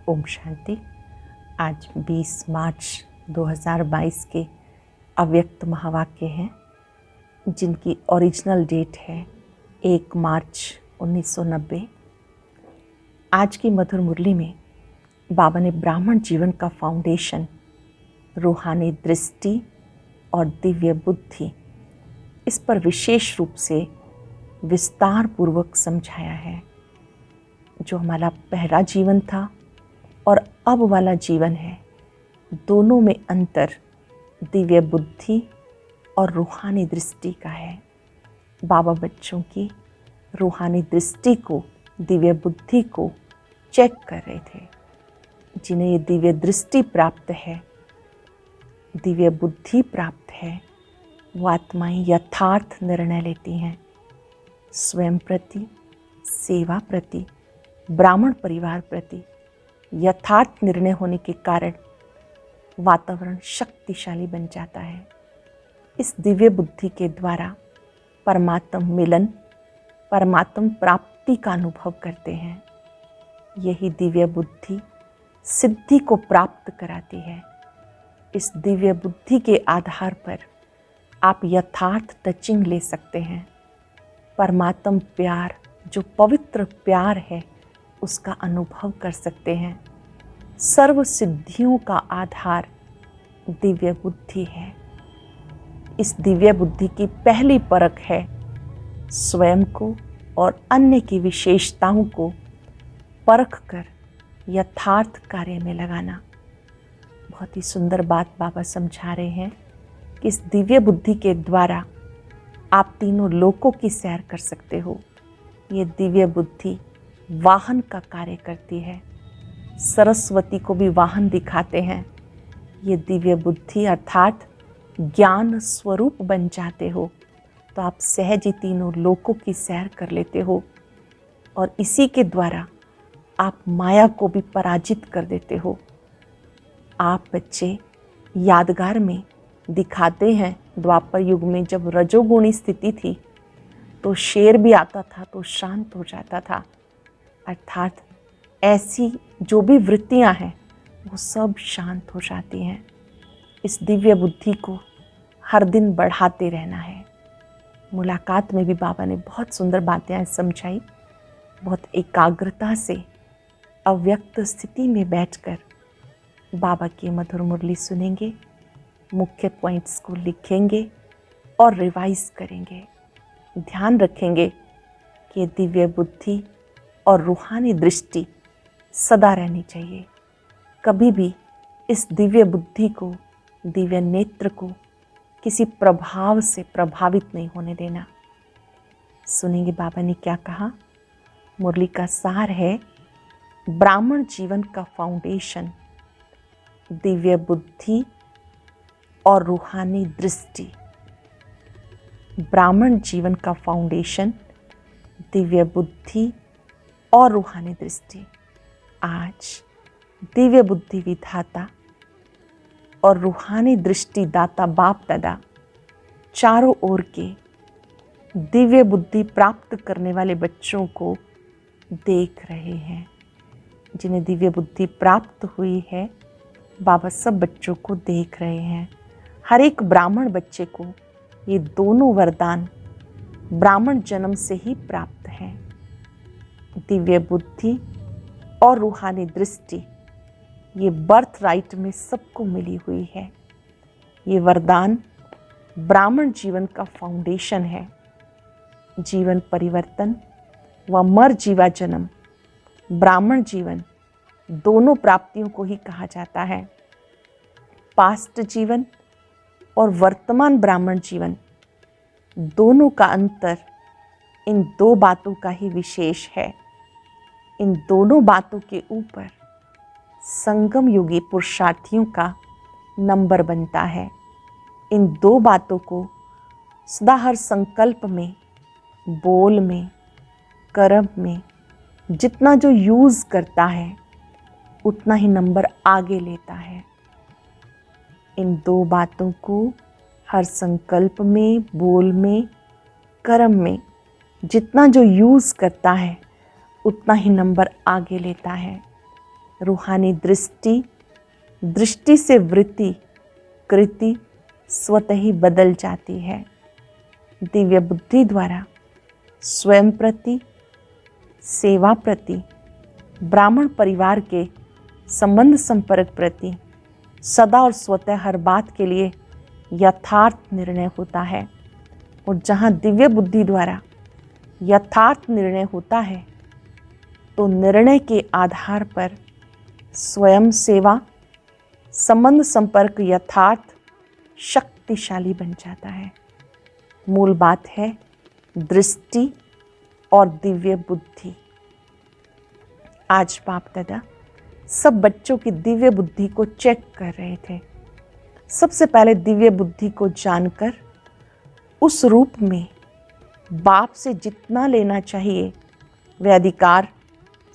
ओम शांति। आज 20 मार्च 2022 के अव्यक्त महावाक्य हैं जिनकी ओरिजिनल डेट है 1 मार्च 1990। आज की मधुर मुरली में बाबा ने ब्राह्मण जीवन का फाउंडेशन, रूहानी दृष्टि और दिव्य बुद्धि, इस पर विशेष रूप से विस्तार पूर्वक समझाया है। जो हमारा पहला जीवन था और अब वाला जीवन है, दोनों में अंतर दिव्य बुद्धि और रूहानी दृष्टि का है। बाबा बच्चों की रूहानी दृष्टि को, दिव्य बुद्धि को चेक कर रहे थे। जिन्हें ये दिव्य दृष्टि प्राप्त है, दिव्य बुद्धि प्राप्त है, वो आत्माएं यथार्थ निर्णय लेती हैं। स्वयं प्रति, सेवा प्रति, ब्राह्मण परिवार प्रति यथार्थ निर्णय होने के कारण वातावरण शक्तिशाली बन जाता है। इस दिव्य बुद्धि के द्वारा परमात्म मिलन, परमात्म प्राप्ति का अनुभव करते हैं। यही दिव्य बुद्धि सिद्धि को प्राप्त कराती है। इस दिव्य बुद्धि के आधार पर आप यथार्थ टचिंग ले सकते हैं। परमात्म प्यार, जो पवित्र प्यार है, उसका अनुभव कर सकते हैं। सर्व सिद्धियों का आधार दिव्य बुद्धि है। इस दिव्य बुद्धि की पहली परख है स्वयं को और अन्य की विशेषताओं को परख कर यथार्थ कार्य में लगाना। बहुत ही सुंदर बात बाबा समझा रहे हैं कि इस दिव्य बुद्धि के द्वारा आप तीनों लोकों की सैर कर सकते हो। ये दिव्य बुद्धि वाहन का कार्य करती है। सरस्वती को भी वाहन दिखाते हैं। ये दिव्य बुद्धि अर्थात ज्ञान स्वरूप बन जाते हो तो आप सहज ही तीनों लोकों की सैर कर लेते हो और इसी के द्वारा आप माया को भी पराजित कर देते हो। आप बच्चे यादगार में दिखाते हैं, द्वापर युग में जब रजोगुणी स्थिति थी तो शेर भी आता था तो शांत हो जाता था। अर्थात ऐसी जो भी वृत्तियां हैं वो सब शांत हो जाती हैं। इस दिव्य बुद्धि को हर दिन बढ़ाते रहना है। मुलाकात में भी बाबा ने बहुत सुंदर बातें समझाई। बहुत एकाग्रता से अव्यक्त स्थिति में बैठकर बाबा की मधुर मुरली सुनेंगे, मुख्य पॉइंट्स को लिखेंगे और रिवाइज करेंगे। ध्यान रखेंगे कि दिव्य बुद्धि और रूहानी दृष्टि सदा रहनी चाहिए। कभी भी इस दिव्य बुद्धि को, दिव्य नेत्र को किसी प्रभाव से प्रभावित नहीं होने देना। सुनेंगे बाबा ने क्या कहा। मुरली का सार है ब्राह्मण जीवन का फाउंडेशन दिव्य बुद्धि और रूहानी दृष्टि। ब्राह्मण जीवन का फाउंडेशन दिव्य बुद्धि और रूहानी दृष्टि। आज दिव्य बुद्धि विधाता और रूहानी दृष्टि दाता बाप दादा चारों ओर के दिव्य बुद्धि प्राप्त करने वाले बच्चों को देख रहे हैं। जिन्हें दिव्य बुद्धि प्राप्त हुई है, बाबा सब बच्चों को देख रहे हैं। हर एक ब्राह्मण बच्चे को ये दोनों वरदान ब्राह्मण जन्म से ही प्राप्त हैं। दिव्य बुद्धि और रूहानी दृष्टि ये बर्थ राइट में सबको मिली हुई है। ये वरदान ब्राह्मण जीवन का फाउंडेशन है। जीवन परिवर्तन व मर जीवा जन्म, ब्राह्मण जीवन दोनों प्राप्तियों को ही कहा जाता है। पास्ट जीवन और वर्तमान ब्राह्मण जीवन दोनों का अंतर इन दो बातों का ही विशेष है। इन दोनों बातों के ऊपर संगम युगी पुरुषार्थियों का नंबर बनता है। इन दो बातों को सदा हर संकल्प में, बोल में, कर्म में जितना जो यूज़ करता है उतना ही नंबर आगे लेता है। इन दो बातों को हर संकल्प में, बोल में, कर्म में जितना जो यूज़ करता है उतना ही नंबर आगे लेता है। रूहानी दृष्टि, दृष्टि से वृत्ति, कृति स्वतः ही बदल जाती है। दिव्य बुद्धि द्वारा स्वयं प्रति, सेवा प्रति, ब्राह्मण परिवार के संबंध संपर्क प्रति सदा और स्वतः हर बात के लिए यथार्थ निर्णय होता है। और जहाँ दिव्य बुद्धि द्वारा यथार्थ निर्णय होता है तो निर्णय के आधार पर स्वयं सेवा, संबंध संपर्क यथार्थ शक्तिशाली बन जाता है। मूल बात है दृष्टि और दिव्य बुद्धि। आज बाप दादा सब बच्चों की दिव्य बुद्धि को चेक कर रहे थे। सबसे पहले दिव्य बुद्धि को जानकर उस रूप में बाप से जितना लेना चाहिए वह अधिकार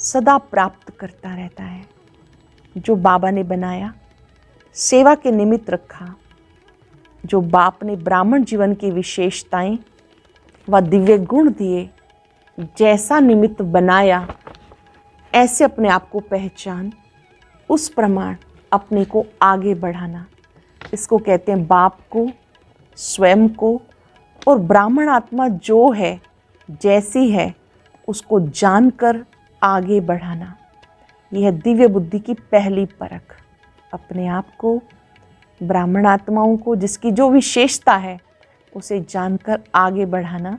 सदा प्राप्त करता रहता है। जो बाबा ने बनाया, सेवा के निमित्त रखा, जो बाप ने ब्राह्मण जीवन की विशेषताएं व दिव्य गुण दिए, जैसा निमित्त बनाया ऐसे अपने आप को पहचान, उस प्रमाण अपने को आगे बढ़ाना। इसको कहते हैं बाप को, स्वयं को और ब्राह्मण आत्मा जो है, जैसी है, उसको जानकर आगे बढ़ाना। यह दिव्य बुद्धि की पहली परख। अपने आप को, ब्राह्मण आत्माओं को, जिसकी जो विशेषता है उसे जानकर आगे बढ़ाना,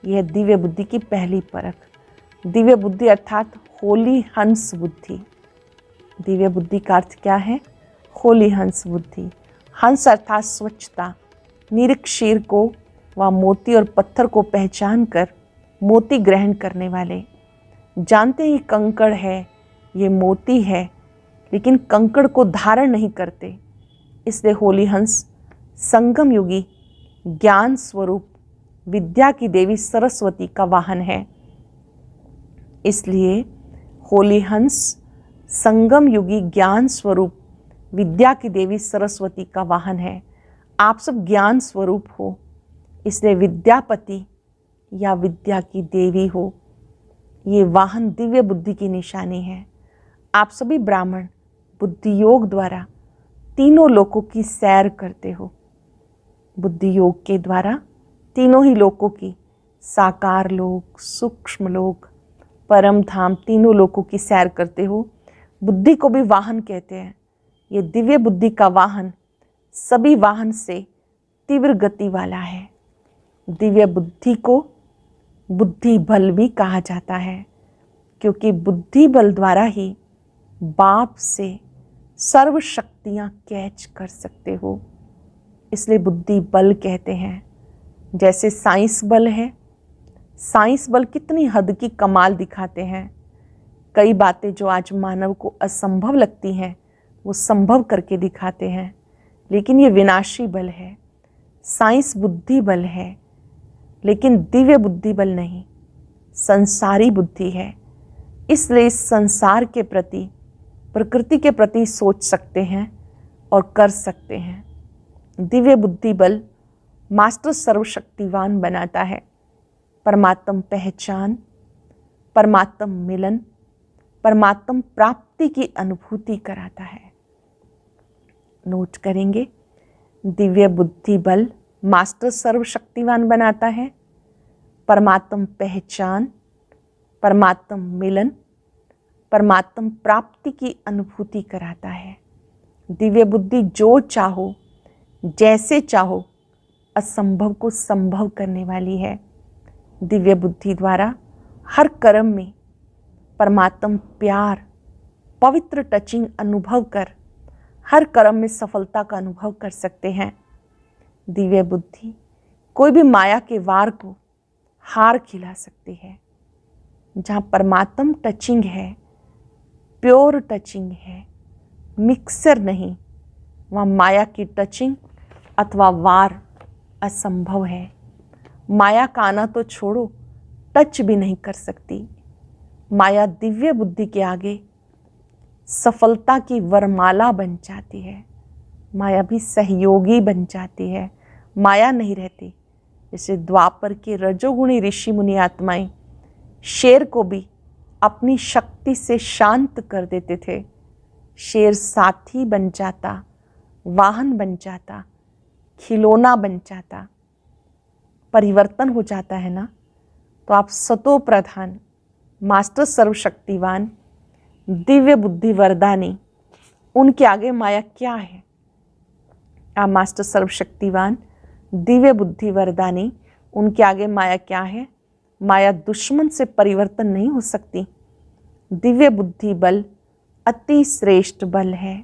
यह दिव्य बुद्धि की पहली परख। दिव्य बुद्धि अर्थात होली हंस बुद्धि। दिव्य बुद्धि का अर्थ क्या है? होली हंस बुद्धि। हंस अर्थात स्वच्छता, निरीक्षीर को व मोती और पत्थर को पहचान कर मोती ग्रहण करने वाले। जानते ही कंकड़ है, ये मोती है, लेकिन कंकड़ को धारण नहीं करते। इसलिए होली हंस संगम युगी ज्ञान स्वरूप विद्या की देवी सरस्वती का वाहन है। इसलिए होली हंस संगम युगी ज्ञान स्वरूप विद्या की देवी सरस्वती का वाहन है। आप सब ज्ञान स्वरूप हो, इसलिए विद्यापति या विद्या की देवी हो। ये वाहन दिव्य बुद्धि की निशानी है। आप सभी ब्राह्मण बुद्धि योग द्वारा तीनों लोकों की सैर करते हो। बुद्धि योग के द्वारा तीनों ही लोकों की, साकार लोक, सूक्ष्म लोक, परम धाम, तीनों लोकों की सैर करते हो। बुद्धि को भी वाहन कहते हैं। ये दिव्य बुद्धि का वाहन सभी वाहन से तीव्र गति वाला है। दिव्य बुद्धि को बुद्धि बल भी कहा जाता है, क्योंकि बुद्धि बल द्वारा ही बाप से सर्व शक्तियाँ कैच कर सकते हो। इसलिए बुद्धि बल कहते हैं। जैसे साइंस बल है, साइंस बल कितनी हद की कमाल दिखाते हैं। कई बातें जो आज मानव को असंभव लगती हैं वो संभव करके दिखाते हैं, लेकिन ये विनाशी बल है। साइंस बुद्धि बल है, लेकिन दिव्य बुद्धि बल नहीं, संसारी बुद्धि है। इसलिए इस संसार के प्रति, प्रकृति के प्रति सोच सकते हैं और कर सकते हैं। दिव्य बुद्धि बल मास्टर सर्वशक्तिवान बनाता है। परमात्म पहचान, परमात्म मिलन, परमात्म प्राप्ति की अनुभूति कराता है। नोट करेंगे, दिव्य बुद्धि बल मास्टर सर्वशक्तिवान बनाता है, परमात्म पहचान, परमात्म मिलन, परमात्म प्राप्ति की अनुभूति कराता है। दिव्य बुद्धि जो चाहो, जैसे चाहो, असंभव को संभव करने वाली है। दिव्य बुद्धि द्वारा हर कर्म में परमात्म प्यार, पवित्र टचिंग अनुभव कर हर कर्म में सफलता का अनुभव कर सकते हैं। दिव्य बुद्धि कोई भी माया के वार को हार खिला सकती है। जहाँ परमात्म टचिंग है, प्योर टचिंग है, मिक्सर नहीं, वहाँ माया की टचिंग अथवा वार असंभव है। माया का आना तो छोड़ो, टच भी नहीं कर सकती। माया दिव्य बुद्धि के आगे सफलता की वरमाला बन जाती है। माया भी सहयोगी बन जाती है, माया नहीं रहती। जैसे द्वापर के रजोगुणी ऋषि मुनि आत्माएं शेर को भी अपनी शक्ति से शांत कर देते थे, शेर साथी बन जाता, वाहन बन जाता, खिलौना बन जाता, परिवर्तन हो जाता है ना। तो आप सतो प्रधान, मास्टर सर्वशक्तिवान, दिव्य बुद्धि वरदानी, उनके आगे माया क्या है? आप मास्टर सर्वशक्तिवान, दिव्य बुद्धि वरदानी, उनके आगे माया क्या है? माया दुश्मन से परिवर्तन नहीं हो सकती। दिव्य बुद्धि बल अति श्रेष्ठ बल है,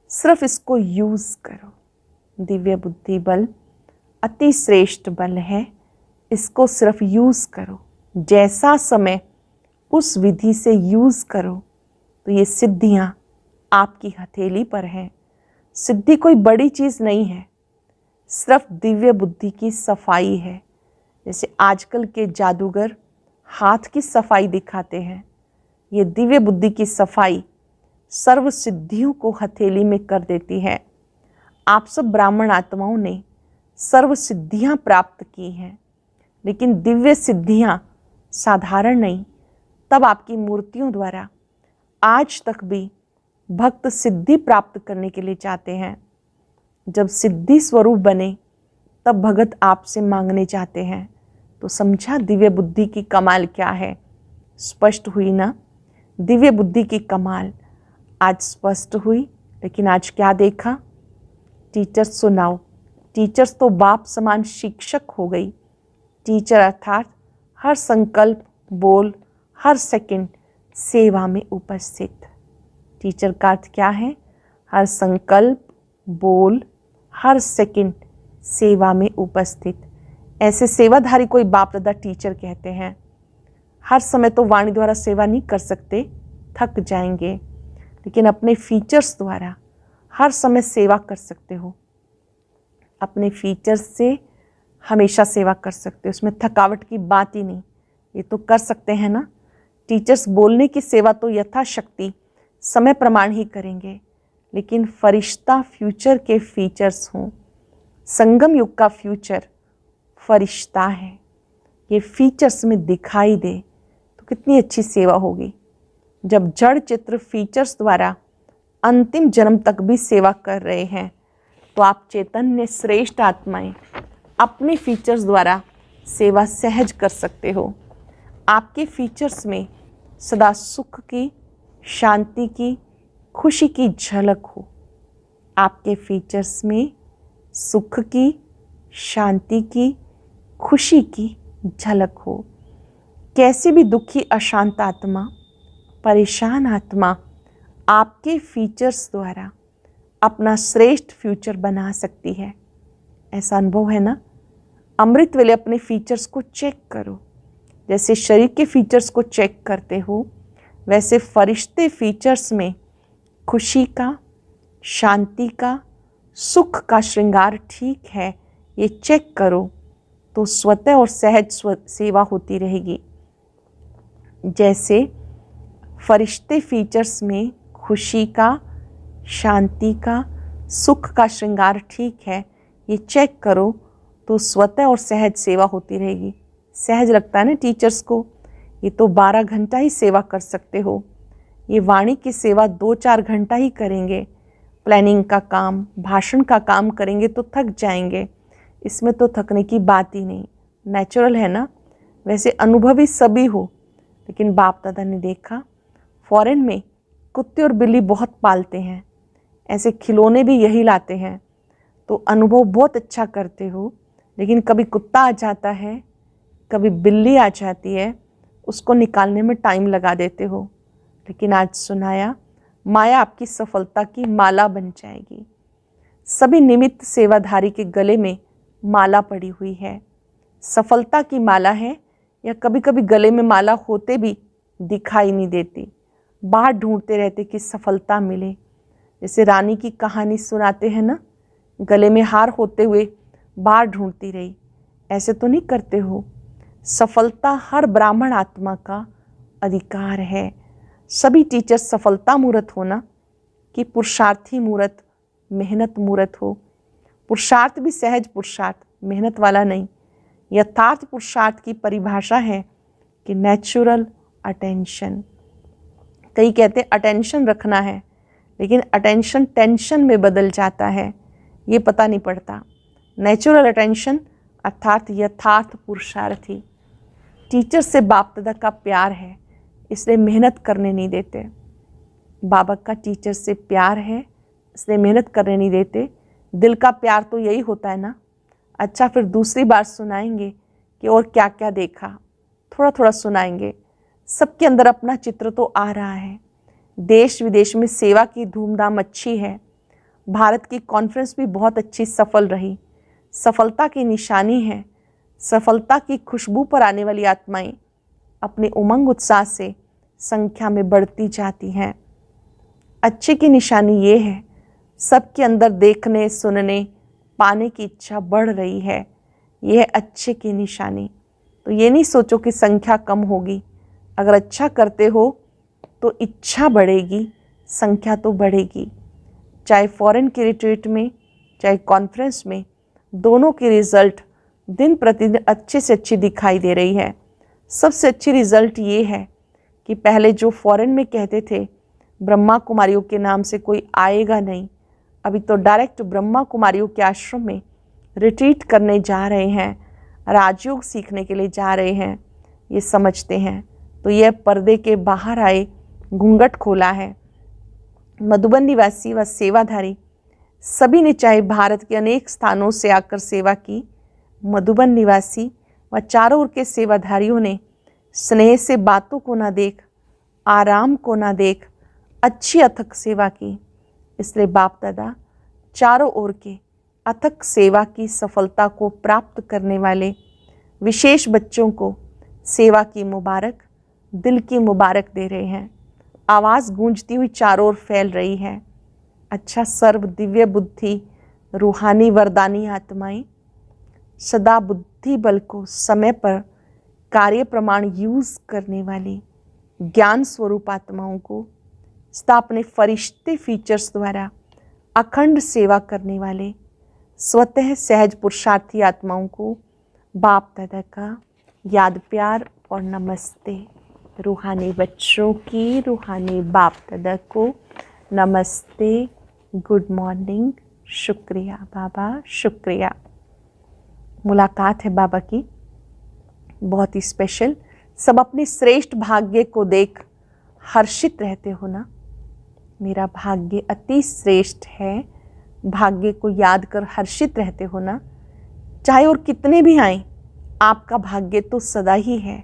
सिर्फ इसको यूज करो। दिव्य बुद्धि बल अति श्रेष्ठ बल है, इसको सिर्फ यूज करो। जैसा समय उस विधि से यूज करो तो ये सिद्धियां आपकी हथेली पर हैं। सिद्धि कोई बड़ी चीज नहीं है, सिर्फ दिव्य बुद्धि की सफाई है। जैसे आजकल के जादूगर हाथ की सफाई दिखाते हैं, ये दिव्य बुद्धि की सफाई सर्व सिद्धियों को हथेली में कर देती है। आप सब ब्राह्मण आत्माओं ने सर्व सिद्धियां प्राप्त की हैं, लेकिन दिव्य सिद्धियां साधारण नहीं। तब आपकी मूर्तियों द्वारा आज तक भी भक्त सिद्धि प्राप्त करने के लिए चाहते हैं। जब सिद्धि स्वरूप बने तब भगत आपसे मांगने चाहते हैं। तो समझा दिव्य बुद्धि की कमाल क्या है? स्पष्ट हुई ना दिव्य बुद्धि की कमाल? आज स्पष्ट हुई। लेकिन आज क्या देखा? टीचर्स सुनाओ। टीचर्स तो बाप समान शिक्षक हो गई। टीचर अर्थात हर संकल्प, बोल, हर सेकंड सेवा में उपस्थित। टीचर का अर्थ क्या है? हर संकल्प, बोल, हर सेकंड सेवा में उपस्थित। ऐसे सेवाधारी कोई बाप दादा टीचर कहते हैं। हर समय तो वाणी द्वारा सेवा नहीं कर सकते, थक जाएंगे, लेकिन अपने फीचर्स द्वारा हर समय सेवा कर सकते हो। अपने फीचर्स से हमेशा सेवा कर सकते हो, उसमें थकावट की बात ही नहीं। ये तो कर सकते हैं ना। टीचर्स बोलने की सेवा तो यथाशक्ति समय प्रमाण ही करेंगे, लेकिन फरिश्ता फ्यूचर के फीचर्स हों। संगम युग का फ्यूचर फरिश्ता है, ये फीचर्स में दिखाई दे तो कितनी अच्छी सेवा होगी। जब जड़ चित्र फीचर्स द्वारा अंतिम जन्म तक भी सेवा कर रहे हैं, तो आप चैतन्य श्रेष्ठ आत्माएं अपने फीचर्स द्वारा सेवा सहज कर सकते हो। आपके फीचर्स में सदा सुख की, शांति की, खुशी की झलक हो। आपके फीचर्स में सुख की, शांति की, खुशी की झलक हो। कैसी भी दुखी अशांत आत्मा, परेशान आत्मा आपके फीचर्स द्वारा अपना श्रेष्ठ फ्यूचर बना सकती है। ऐसा अनुभव है ना। अमृत वेले अपने फीचर्स को चेक करो। जैसे शरीर के फीचर्स को चेक करते हो, वैसे फरिश्ते फीचर्स में खुशी का, शांति का, सुख का श्रृंगार ठीक है, ये चेक करो तो स्वतः और सहज सेवा होती रहेगी। जैसे फरिश्ते फीचर्स में खुशी का, शांति का, सुख का श्रृंगार ठीक है, ये चेक करो तो स्वतः और सहज सेवा होती रहेगी। सहज लगता है ना टीचर्स को, ये तो 12 घंटा ही सेवा कर सकते हो। ये वाणी की सेवा 2-4 घंटा ही करेंगे। प्लानिंग का काम, भाषण का काम करेंगे तो थक जाएंगे। इसमें तो थकने की बात ही नहीं, नेचुरल है ना। वैसे अनुभवी सभी हो, लेकिन बाप दादा ने देखा फॉरेन में कुत्ते और बिल्ली बहुत पालते हैं, ऐसे खिलौने भी यही लाते हैं। तो अनुभव बहुत अच्छा करते हो, लेकिन कभी कुत्ता आ जाता है, कभी बिल्ली आ जाती है, उसको निकालने में टाइम लगा देते हो। लेकिन आज सुनाया, माया आपकी सफलता की माला बन जाएगी। सभी निमित्त सेवाधारी के गले में माला पड़ी हुई है, सफलता की माला है, या कभी कभी गले में माला होते भी दिखाई नहीं देती। बाहर ढूंढते रहते कि सफलता मिले। जैसे रानी की कहानी सुनाते हैं ना, गले में हार होते हुए बाहर ढूंढती रही। ऐसे तो नहीं करते हो। सफलता हर ब्राह्मण आत्मा का अधिकार है। सभी टीचर सफलता मूर्त हो ना, कि पुरुषार्थी मूर्त, मेहनत मूर्त हो। पुरुषार्थ भी सहज पुरुषार्थ, मेहनत वाला नहीं। यथार्थ पुरुषार्थ की परिभाषा है कि नेचुरल अटेंशन। कई कहते हैं अटेंशन रखना है, लेकिन अटेंशन टेंशन में बदल जाता है, ये पता नहीं पड़ता। नेचुरल अटेंशन अर्थात यथार्थ पुरुषार्थी। टीचर से बाप दादा का प्यार है, इसलिए मेहनत करने नहीं देते। बाबा का टीचर से प्यार है, इसलिए मेहनत करने नहीं देते। दिल का प्यार तो यही होता है ना। अच्छा, फिर दूसरी बार सुनाएंगे कि और क्या क्या देखा, थोड़ा थोड़ा सुनाएंगे। सबके अंदर अपना चित्र तो आ रहा है। देश विदेश में सेवा की धूमधाम अच्छी है। भारत की कॉन्फ्रेंस भी बहुत अच्छी सफल रही। सफलता की निशानी है। सफलता की खुशबू पर आने वाली आत्माएं अपने उमंग उत्साह से संख्या में बढ़ती जाती हैं। अच्छे की निशानी ये है, सबके अंदर देखने सुनने पाने की इच्छा बढ़ रही है। यह है अच्छे की निशानी। तो ये नहीं सोचो कि संख्या कम होगी। अगर अच्छा करते हो तो इच्छा बढ़ेगी, संख्या तो बढ़ेगी। चाहे फॉरेन की रिट्रीट में, चाहे कॉन्फ्रेंस में, दोनों की रिज़ल्ट दिन प्रतिदिन अच्छे से अच्छी दिखाई दे रही है। सबसे अच्छी रिज़ल्ट ये है कि पहले जो फॉरेन में कहते थे ब्रह्मा कुमारियों के नाम से कोई आएगा नहीं, अभी तो डायरेक्ट ब्रह्मा कुमारियों के आश्रम में रिट्रीट करने जा रहे हैं, राजयोग सीखने के लिए जा रहे हैं, ये समझते हैं। तो यह पर्दे के बाहर आए, घूंघट खोला है। मधुबन निवासी व सेवाधारी सभी ने चाहे भारत के अनेक स्थानों से आकर सेवा की, मधुबन निवासी व चारों ओर के सेवाधारियों ने स्नेह से बातों को ना देख, आराम को ना देख, अच्छी अथक सेवा की। इसलिए बाप दादा चारों ओर के अथक सेवा की सफलता को प्राप्त करने वाले विशेष बच्चों को सेवा की मुबारक, दिल की मुबारक दे रहे हैं। आवाज़ गूंजती हुई चारों ओर फैल रही है। अच्छा, सर्व दिव्य बुद्धि रूहानी वरदानी आत्माएं सदा बुद्धि बल को समय पर कार्य प्रमाण यूज़ करने वाली ज्ञान स्वरूप आत्माओं को सदा अपने फरिश्ते फीचर्स द्वारा अखंड सेवा करने वाले स्वतः सहज पुरुषार्थी आत्माओं को बाप दादा का याद प्यार और नमस्ते। रूहानी बच्चों की रूहानी बाप दादा को नमस्ते, गुड मॉर्निंग, शुक्रिया बाबा, शुक्रिया। मुलाकात है बाबा की बहुत ही स्पेशल। सब अपने श्रेष्ठ भाग्य को देख हर्षित रहते हो ना। मेरा भाग्य अति श्रेष्ठ है, भाग्य को याद कर हर्षित रहते हो ना। चाहे और कितने भी आए, आपका भाग्य तो सदा ही है।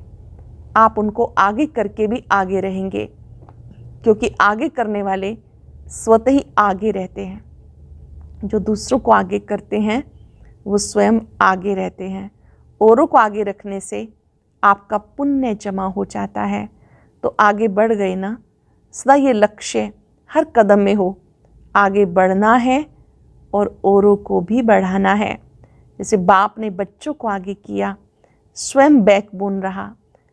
आप उनको आगे करके भी आगे रहेंगे, क्योंकि आगे करने वाले स्वतः ही आगे रहते हैं। जो दूसरों को आगे करते हैं वो स्वयं आगे रहते हैं। औरों को आगे रखने से आपका पुण्य जमा हो जाता है। तो आगे बढ़ गए ना। सदा ये लक्ष्य हर कदम में हो, आगे बढ़ना है और औरों को भी बढ़ाना है। जैसे बाप ने बच्चों को आगे किया, स्वयं बैकबोन रहा,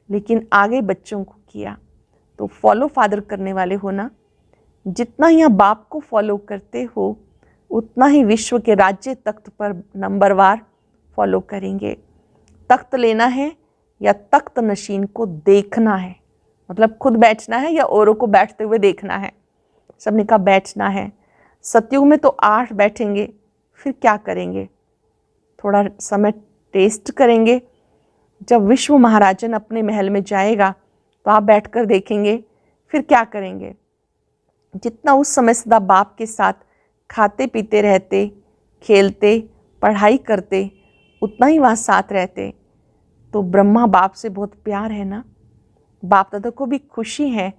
लेकिन आगे बच्चों को किया। तो फॉलो फादर करने वाले हो ना। जितना ही आप बाप को फॉलो करते हो, उतना ही विश्व के राज्य तख्त पर नंबरवार फॉलो करेंगे। तख्त लेना है या तख्त नशीन को देखना है, मतलब खुद बैठना है या औरों को बैठते हुए देखना है। सबने कहा बैठना है। सतयुग में तो 8 बैठेंगे, फिर क्या करेंगे? थोड़ा समय टेस्ट करेंगे। जब विश्व महाराजन अपने महल में जाएगा तो आप बैठकर देखेंगे, फिर क्या करेंगे? जितना उस समय सदा बाप के साथ खाते पीते रहते, खेलते, पढ़ाई करते, उतना ही वहाँ साथ रहते। तो ब्रह्मा बाप से बहुत प्यार है ना। बाप दादा को भी खुशी है।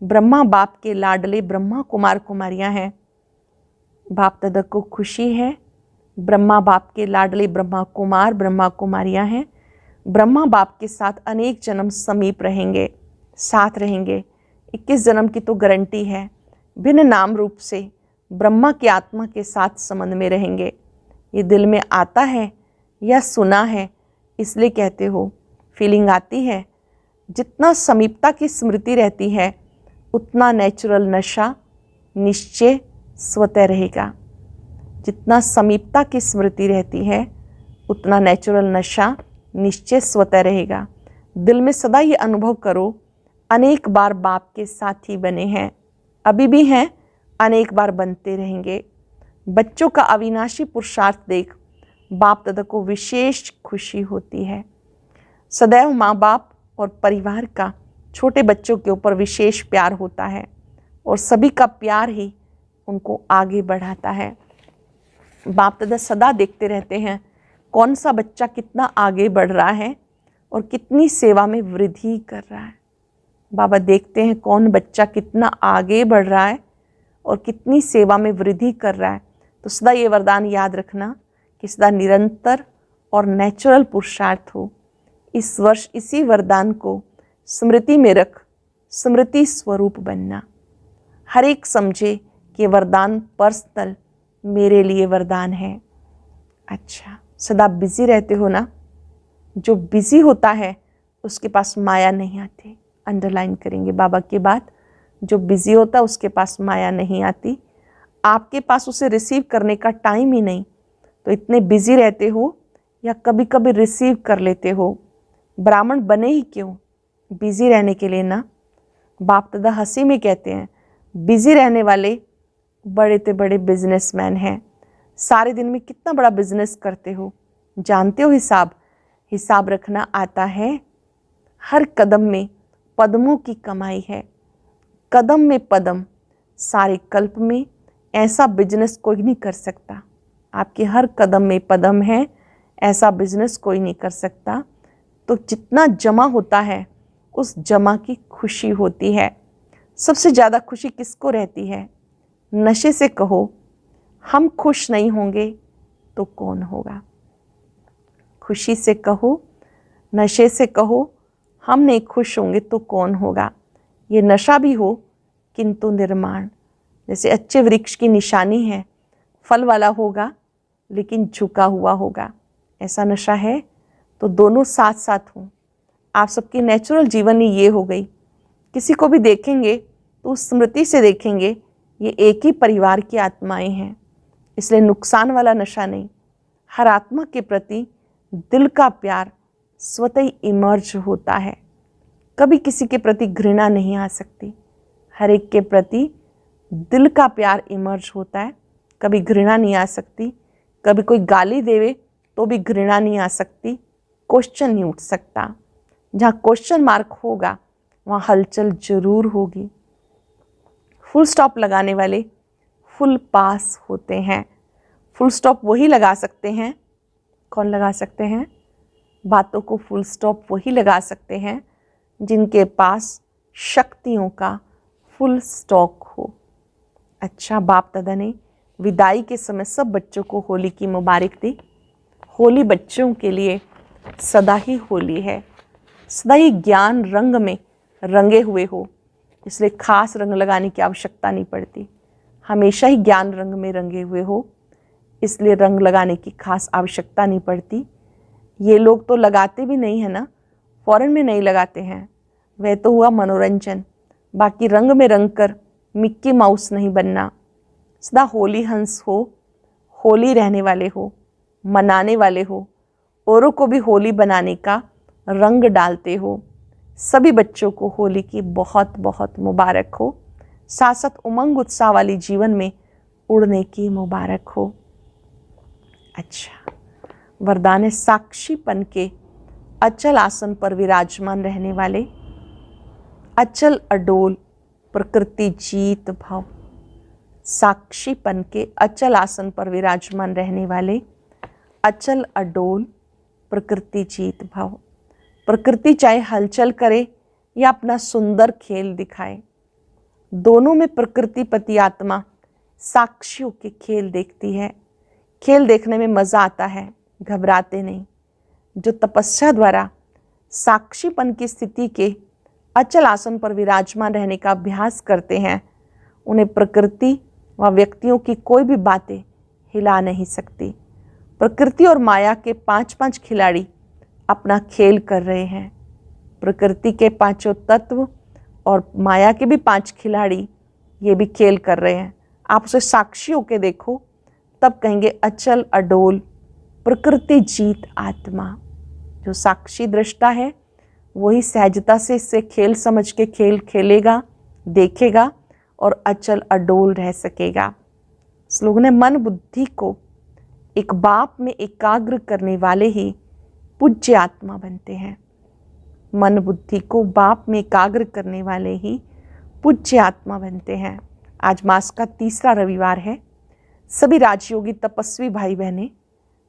ब्रह्मा बाप के लाडले ब्रह्मा कुमार कुमारियाँ हैं। बाप दादा को खुशी है। ब्रह्मा बाप के लाडले ब्रह्मा कुमार ब्रह्मा कुमारियाँ हैं। ब्रह्मा बाप के साथ अनेक जन्म समीप रहेंगे, साथ रहेंगे। 21 जन्म की तो गारंटी है। भिन्न नाम रूप से ब्रह्मा की आत्मा के साथ संबंध में रहेंगे। ये दिल में आता है या सुना है, इसलिए कहते हो, फीलिंग आती है। जितना समीपता की स्मृति रहती है, उतना नेचुरल नशा निश्चय स्वतः रहेगा। जितना समीपता की स्मृति रहती है, उतना नेचुरल नशा निश्चय स्वतः रहेगा। दिल में सदा ये अनुभव करो, अनेक बार बाप के साथी बने हैं, अभी भी हैं, अनेक बार बनते रहेंगे। बच्चों का अविनाशी पुरुषार्थ देख बाप दादा को विशेष खुशी होती है। सदैव माँ बाप और परिवार का छोटे बच्चों के ऊपर विशेष प्यार होता है और सभी का प्यार ही उनको आगे बढ़ाता है। बाप दादा सदा देखते रहते हैं कौन सा बच्चा कितना आगे बढ़ रहा है और कितनी सेवा में वृद्धि कर रहा है। बाबा देखते हैं कौन बच्चा कितना आगे बढ़ रहा है और कितनी सेवा में वृद्धि कर रहा है। तो सदा ये वरदान याद रखना कि सदा निरंतर और नेचुरल पुरुषार्थ हो। इस वर्ष इसी वरदान को स्मृति में रख स्मृति स्वरूप बनना। हर एक समझे कि वरदान पर्सनल मेरे लिए वरदान है। अच्छा, सदा बिजी रहते हो ना? जो बिजी होता है उसके पास माया नहीं आती। अंडरलाइन करेंगे बाबा की बात। जो बिजी होता है उसके पास माया नहीं आती। आपके पास उसे रिसीव करने का टाइम ही नहीं, तो इतने बिजी रहते हो या कभी कभी रिसीव कर लेते हो। ब्राह्मण बने ही क्यों? बिजी रहने के लिए ना। बाप दादा हंसी में कहते हैं बिजी रहने वाले बड़े से बड़े बिजनेसमैन हैं। सारे दिन में कितना बड़ा बिजनेस करते हो, जानते हो? हिसाब रखना आता है। हर कदम में पद्मों की कमाई है। कदम में पदम, सारे कल्प में ऐसा बिजनेस कोई नहीं कर सकता। आपके हर कदम में पदम है, ऐसा बिजनेस कोई नहीं कर सकता। तो जितना जमा होता है उस जमा की खुशी होती है। सबसे ज़्यादा खुशी किसको रहती है? नशे से कहो हम खुश नहीं होंगे तो कौन होगा? खुशी से कहो, नशे से कहो हम नहीं खुश होंगे तो कौन होगा? ये नशा भी हो किंतु निर्माण। जैसे अच्छे वृक्ष की निशानी है, फल वाला होगा लेकिन झुका हुआ होगा। ऐसा नशा है तो दोनों साथ साथ हों। आप सबकी नेचुरल जीवन ही ये हो गई। किसी को भी देखेंगे तो उस स्मृति से देखेंगे ये एक ही परिवार की आत्माएं हैं। इसलिए नुकसान वाला नशा नहीं। हर आत्मा के प्रति दिल का प्यार स्वतः ही इमर्ज होता है। कभी किसी के प्रति घृणा नहीं आ सकती। हर एक के प्रति दिल का प्यार इमर्ज होता है। कभी घृणा नहीं आ सकती। कभी कोई गाली देवे तो भी घृणा नहीं आ सकती। क्वेश्चन नहीं उठ सकता। जहाँ क्वेश्चन मार्क होगा वहाँ हलचल जरूर होगी। फुल स्टॉप लगाने वाले फुल पास होते हैं। फुल स्टॉप वही लगा सकते हैं। कौन लगा सकते हैं? बातों को फुल स्टॉप वही लगा सकते हैं जिनके पास शक्तियों का फुल स्टॉक हो। अच्छा, बाप दादा ने विदाई के समय सब बच्चों को होली की मुबारक दी। होली बच्चों के लिए सदा ही होली है। सदा ही ज्ञान रंग में रंगे हुए हो, इसलिए खास रंग लगाने की आवश्यकता नहीं पड़ती। हमेशा ही ज्ञान रंग में रंगे हुए हो, इसलिए रंग लगाने की खास आवश्यकता नहीं पड़ती। ये लोग तो लगाते भी नहीं है ना, फॉरेन में नहीं लगाते हैं। वह तो हुआ मनोरंजन। बाकी रंग में रंग कर मिक्की माउस नहीं बनना। सदा होली हंस हो, होली रहने वाले हो, मनाने वाले हो, औरों को भी होली बनाने का रंग डालते हो। सभी बच्चों को होली की बहुत बहुत मुबारक हो। साथ साथ उमंग उत्साह वाली जीवन में उड़ने की मुबारक हो। अच्छा, वरदान है साक्षीपन के अचल आसन पर विराजमान रहने वाले, अचल अडोल प्रकृति जीत भाव। साक्षीपन के अचल आसन पर विराजमान रहने वाले, अचल अडोल प्रकृति जीत भाव। प्रकृति चाहे हलचल करे या अपना सुंदर खेल दिखाए, दोनों में प्रकृति पति आत्मा साक्षियों के खेल देखती है। खेल देखने में मज़ा आता है, घबराते नहीं। जो तपस्या द्वारा साक्षीपन की स्थिति के अचल आसन पर विराजमान रहने का अभ्यास करते हैं, उन्हें प्रकृति व व्यक्तियों की कोई भी बातें हिला नहीं सकती। प्रकृति और माया के 5-5 खिलाड़ी अपना खेल कर रहे हैं। प्रकृति के 5 तत्व और माया के भी 5 खिलाड़ी ये भी खेल कर रहे हैं। आप उसे साक्षी होके देखो, तब कहेंगे अचल अडोल प्रकृति जीत आत्मा। जो साक्षी दृष्टा है वही सहजता से इससे खेल समझ के खेल खेलेगा, देखेगा और अचल अडोल रह सकेगा। स्लोगन है, मन बुद्धि को एक बाप में एकाग्र करने वाले ही पूज्य आत्मा बनते हैं। मन बुद्धि को बाप में एकाग्र करने वाले ही पूज्य आत्मा बनते हैं। आज मास का तीसरा रविवार है। सभी राजयोगी तपस्वी भाई बहनें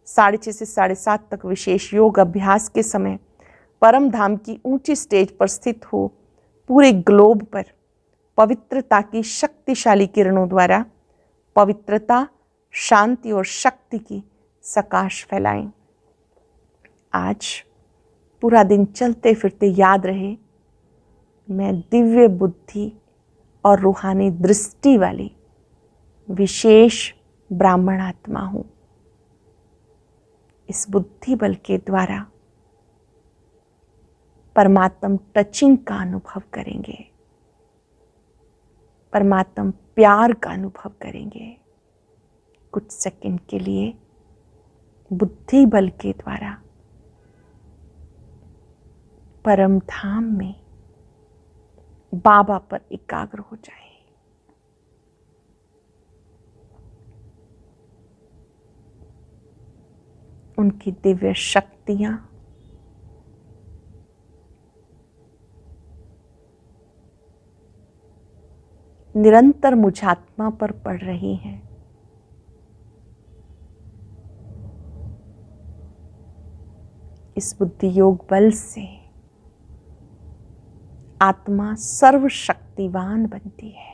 6:30 से 7:30 तक विशेष योग अभ्यास के समय परम धाम की ऊंची स्टेज पर स्थित हो पूरे ग्लोब पर पवित्रता की शक्तिशाली किरणों द्वारा पवित्रता, शांति और शक्ति की सकाश फैलाएं। आज पूरा दिन चलते फिरते याद रहे, मैं दिव्य बुद्धि और रूहानी दृष्टि वाली विशेष ब्राह्मण आत्मा हूं। इस बुद्धि बल के द्वारा परमात्म टचिंग का अनुभव करेंगे, परमात्म प्यार का अनुभव करेंगे। कुछ सेकंड के लिए बुद्धि बल के द्वारा परम धाम में बाबा पर एकाग्र हो जाए। उनकी दिव्य शक्तियां निरंतर मुझ आत्मा पर पड़ रही हैं। इस बुद्धि योग बल से आत्मा सर्वशक्तिवान बनती है।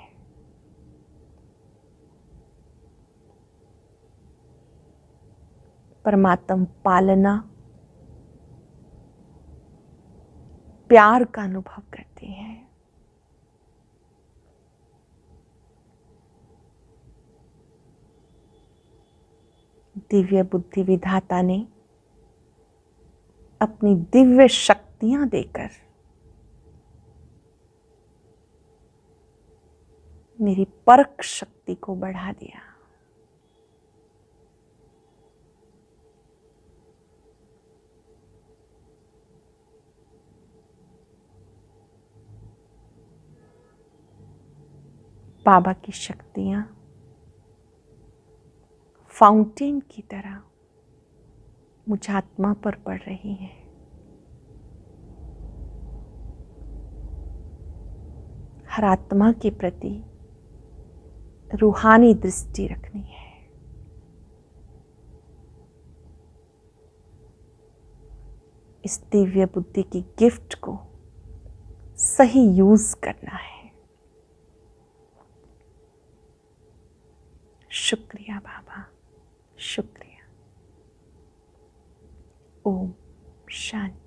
परमात्म पालना, प्यार का अनुभव करती है। दिव्य बुद्धि विधाता ने अपनी दिव्य शक्तियां देकर मेरी परख शक्ति को बढ़ा दिया। बाबा की शक्तियां फाउंटेन की तरह मुझ आत्मा पर पड़ रही हैं। हर आत्मा के प्रति रूहानी दृष्टि रखनी है। इस दिव्य बुद्धि की गिफ्ट को सही यूज करना है। शुक्रिया बाबा, शुक्रिया। ओम शांति।